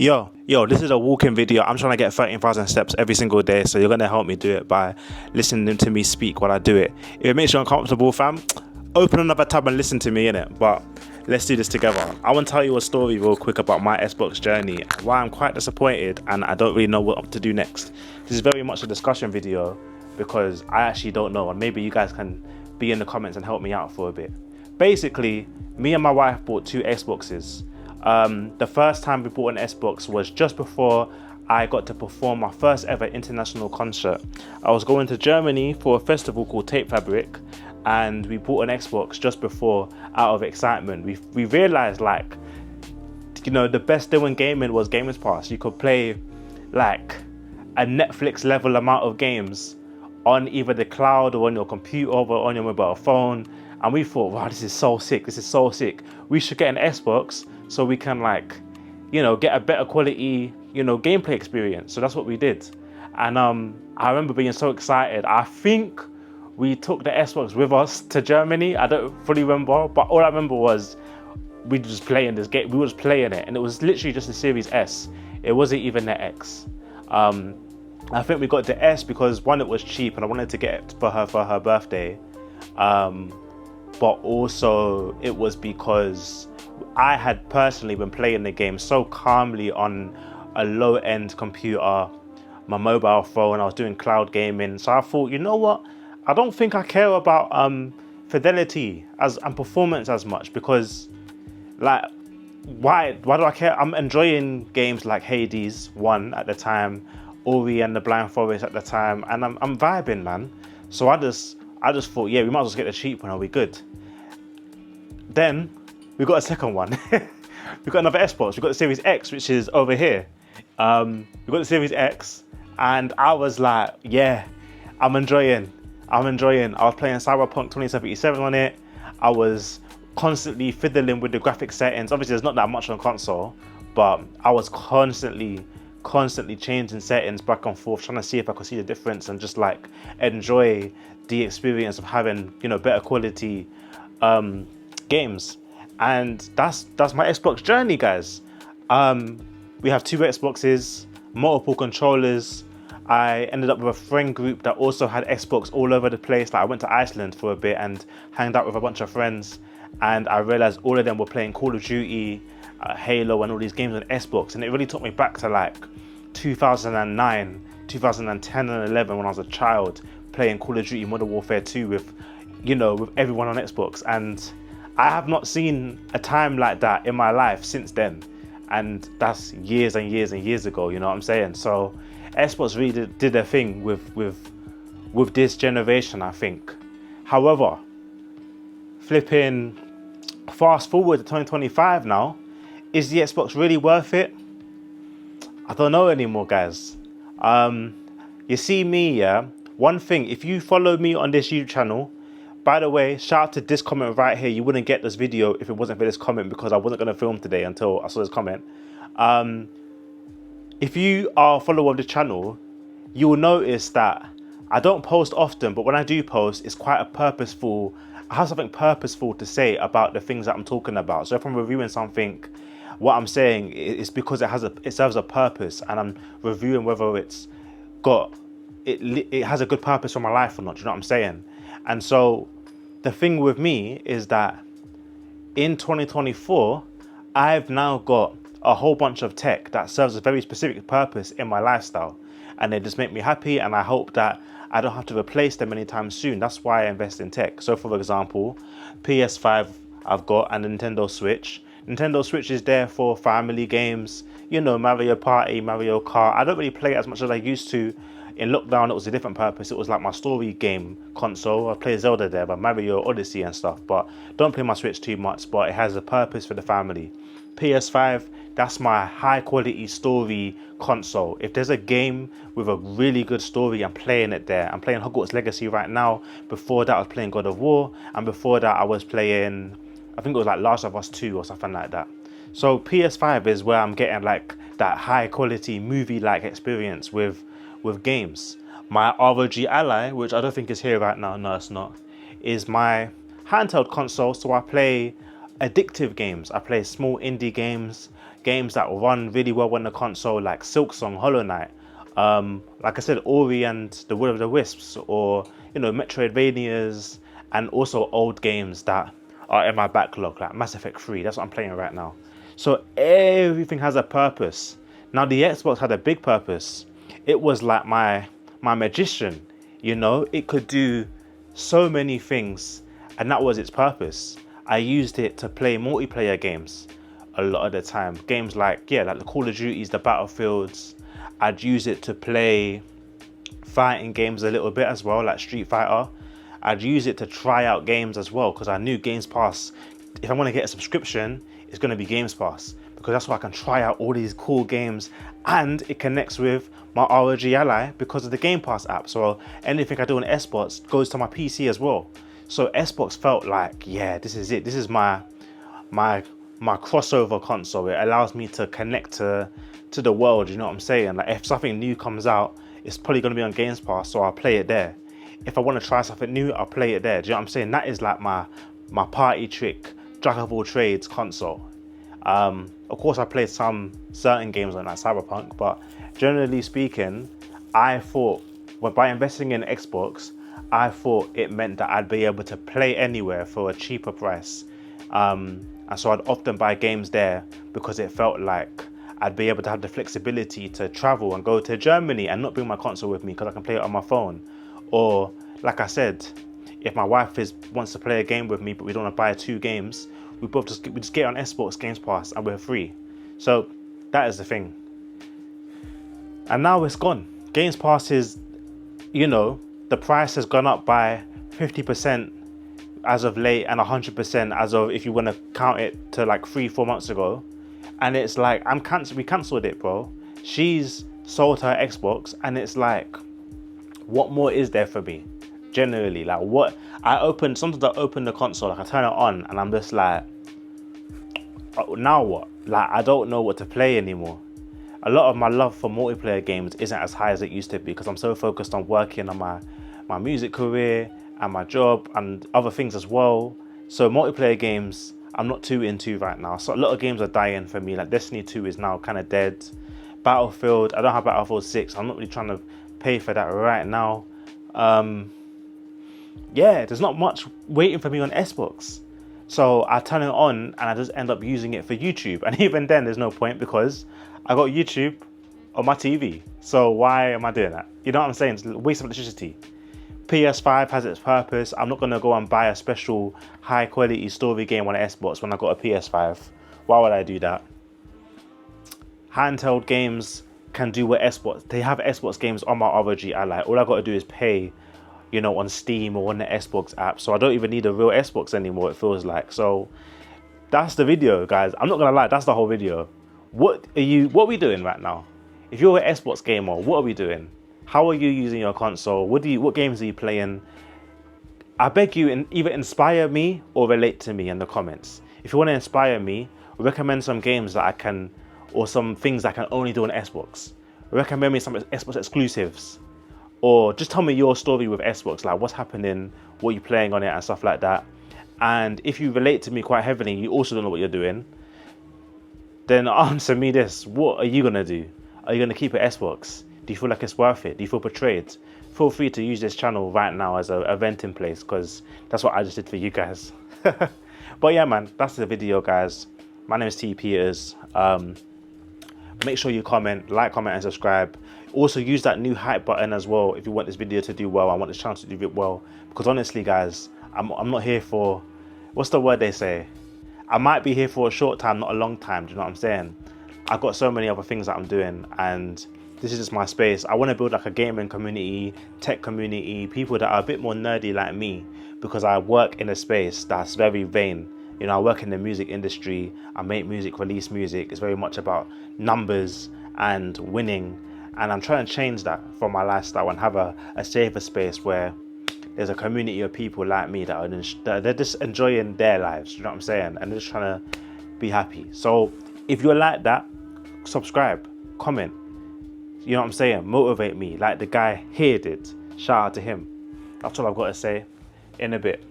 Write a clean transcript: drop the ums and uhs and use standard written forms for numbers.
Yo, this is a walking video. I'm trying to get 13,000 steps every single day, so you're going to help me do it by listening to me speak while I do it. If it makes you uncomfortable, fam, open another tab and listen to me, innit? But let's do this together. I want to tell you a story real quick about my Xbox journey, why I'm quite disappointed and I don't really know what to do next. This is very much a discussion video because I actually don't know, and maybe you guys can be in the comments and help me out for a bit. Basically, me and my wife bought two Xboxes. The first time we bought an Xbox was just before I got to perform my first ever international concert. I was going to Germany for a festival called Tape Fabric, and we bought an Xbox just before out of excitement. We realized, like, you know, the best thing in gaming was Gamers Pass. You could play like a Netflix level amount of games on either the cloud or on your computer or on your mobile phone. And we thought, wow, this is so sick. This is so sick. We should get an Xbox so we can, like, you know, get a better quality, you know, gameplay experience. So that's what we did. And I remember being so excited. I think we took the Xbox with us to Germany. I don't fully remember, but all I remember was we were just playing this game. We were just playing it, and it was literally just the Series S. It wasn't even the X. I think we got the S because, one, it was cheap and I wanted to get it for her birthday. But also it was because I had personally been playing the game so calmly on a low-end computer, my mobile phone. I was doing cloud gaming, so I thought, you know what, I don't think I care about fidelity and performance as much, because, like, why do I care? I'm enjoying games like Hades 1 at the time, Ori and the Blind Forest at the time, and I'm vibing, man. So I just thought, yeah, we might as well get the cheap one, are we good? Then we got a second one. We got another Xbox. We got the Series X, which is over here. We got the Series X, and I was like, yeah, I'm enjoying. I was playing Cyberpunk 2077 on it. I was constantly fiddling with the graphic settings. Obviously, there's not that much on console, but I was constantly changing settings back and forth, trying to see if I could see the difference and just, like, enjoy the experience of having, you know, better quality games. And that's my Xbox journey, guys. We have two Xboxes, multiple controllers. I ended up with a friend group that also had Xbox all over the place. Like, I went to Iceland for a bit and hanged out with a bunch of friends, and I realized all of them were playing Call of Duty, Halo, and all these games on Xbox. And it really took me back to, like, 2009, 2010 and 11, when I was a child, playing Call of Duty Modern Warfare 2 with everyone on Xbox. And I have not seen a time like that in my life since then. And that's years and years and years ago, you know what I'm saying? So Xbox really did their thing with this generation, I think. However, flipping fast forward to 2025 now, is the Xbox really worth it? I don't know anymore, guys. You see me, yeah? One thing, if you follow me on this YouTube channel, by the way, shout out to this comment right here. You wouldn't get this video if it wasn't for this comment, because I wasn't going to film today until I saw this comment. If you are a follower of the channel, you will notice that I don't post often, but when I do post, it's quite I have something purposeful to say about the things that I'm talking about. So if I'm reviewing something, what I'm saying is because it serves a purpose, and I'm reviewing whether it has a good purpose for my life or not. Do you know what I'm saying? And so the thing with me is that in 2024, I've now got a whole bunch of tech that serves a very specific purpose in my lifestyle, and they just make me happy, and I hope that I don't have to replace them anytime soon. That's why I invest in tech. So for example, PS5 I've got, and Nintendo Switch. Nintendo Switch is there for family games, you know, Mario Party, Mario Kart. I don't really play it as much as I used to. In lockdown, it was a different purpose. It was like my story game console. I play Zelda there, but Mario Odyssey and stuff. But don't play my Switch too much, but it has a purpose for the family. PS5, that's my high quality story console. If there's a game with a really good story, I'm playing it there. I'm playing Hogwarts Legacy right now. Before that, I was playing God of War. And before that, I was playing, I think it was like Last of Us 2 or something like that. So PS5 is where I'm getting, like, that high quality movie-like experience with games. My ROG Ally, which I don't think is here right now, no it's not, is my handheld console. So I play addictive games. I play small indie games, games that run really well on the console, like Silksong, Hollow Knight, like I said, Ori and the Will of the Wisps, or Metroidvanias, and also old games that are in my backlog, like Mass Effect 3. That's what I'm playing right now. So everything has a purpose. Now the Xbox had a big purpose. It was like my magician, it could do so many things, and that was its purpose. I used it to play multiplayer games a lot of the time. Games like the Call of Duties, the Battlefields. I'd use it to play fighting games a little bit as well, like Street Fighter. I'd use it to try out games as well, because I knew Games Pass, if I want to get a subscription, it's going to be Games Pass, because that's why I can try out all these cool games, and it connects with my ROG Ally because of the Game Pass app. So anything I do on Xbox goes to my PC as well. So Xbox felt like, this is it. This is my crossover console. It allows me to connect to the world, you know what I'm saying? Like if something new comes out, it's probably going to be on Games Pass, so I'll play it there. If I want to try something new, I'll play it there. Do you know what I'm saying? That is like my party trick, jack of all trades console. Of course, I played some certain games like Cyberpunk, but generally speaking, I thought, by investing in Xbox, I thought it meant that I'd be able to play anywhere for a cheaper price. And so I'd often buy games there because it felt like I'd be able to have the flexibility to travel and go to Germany and not bring my console with me because I can play it on my phone. Or, like I said, if my wife wants to play a game with me but we don't want to buy 2 games, we just get on Xbox Games Pass and we're free. So that is the thing. And now it's gone. Games Pass is, the price has gone up by 50% as of late, and 100% as of, if you want to count it to like 3-4 months ago. And it's like, we cancelled it, bro. She's sold her Xbox, and it's like, what more is there for me? Generally, like sometimes I open the console, like I turn it on, and I'm just like, now what? Like, I don't know what to play anymore. A lot of my love for multiplayer games isn't as high as it used to be because I'm so focused on working on my music career and my job and other things as well. So multiplayer games, I'm not too into right now. So a lot of games are dying for me. Like Destiny 2 is now kind of dead. Battlefield, I don't have Battlefield 6. I'm not really trying to pay for that right now. There's not much waiting for me on Xbox. So I turn it on and I just end up using it for YouTube. And even then there's no point because I got YouTube on my TV. So why am I doing that? You know what I'm saying? It's a waste of electricity. PS5 has its purpose. I'm not going to go and buy a special high quality story game on Xbox when I got a PS5. Why would I do that? Handheld games can do what Xbox. They have Xbox games on my ROG Ally. All I got to do is pay, on Steam or on the Xbox app. So I don't even need a real Xbox anymore, it feels like. So that's the video, guys. I'm not going to lie. That's the whole video. What are we doing right now? If you're an Xbox gamer, what are we doing? How are you using your console? What games are you playing? I beg you, either inspire me or relate to me in the comments. If you want to inspire me, recommend some games that I can, or some things I can only do on Xbox. Recommend me some Xbox exclusives. Or just tell me your story with Xbox, like what's happening, what you're playing on it and stuff like that. And if you relate to me quite heavily and you also don't know what you're doing, then answer me this. What are you going to do? Are you going to keep it Xbox? Do you feel like it's worth it? Do you feel betrayed? Feel free to use this channel right now as a venting place because that's what I just did for you guys. But yeah, man, that's the video, guys. My name is T Peters. Make sure you like, comment, and subscribe. Also, use that new hype button as well if you want this video to do well. I want this channel to do it well because honestly, guys, I'm not here for, what's the word they say? I might be here for a short time, not a long time. Do you know what I'm saying? I've got so many other things that I'm doing, and this is just my space. I want to build like a gaming community, tech community, people that are a bit more nerdy like me, because I work in a space that's very vain. I work in the music industry. I make music, release music. It's very much about numbers and winning. And I'm trying to change that from my lifestyle and have a safer space where there's a community of people like me that they're just enjoying their lives. You know what I'm saying? And they're just trying to be happy. So if you're like that, subscribe, comment. You know what I'm saying? Motivate me like the guy here did. Shout out to him. That's all I've got to say. In a bit.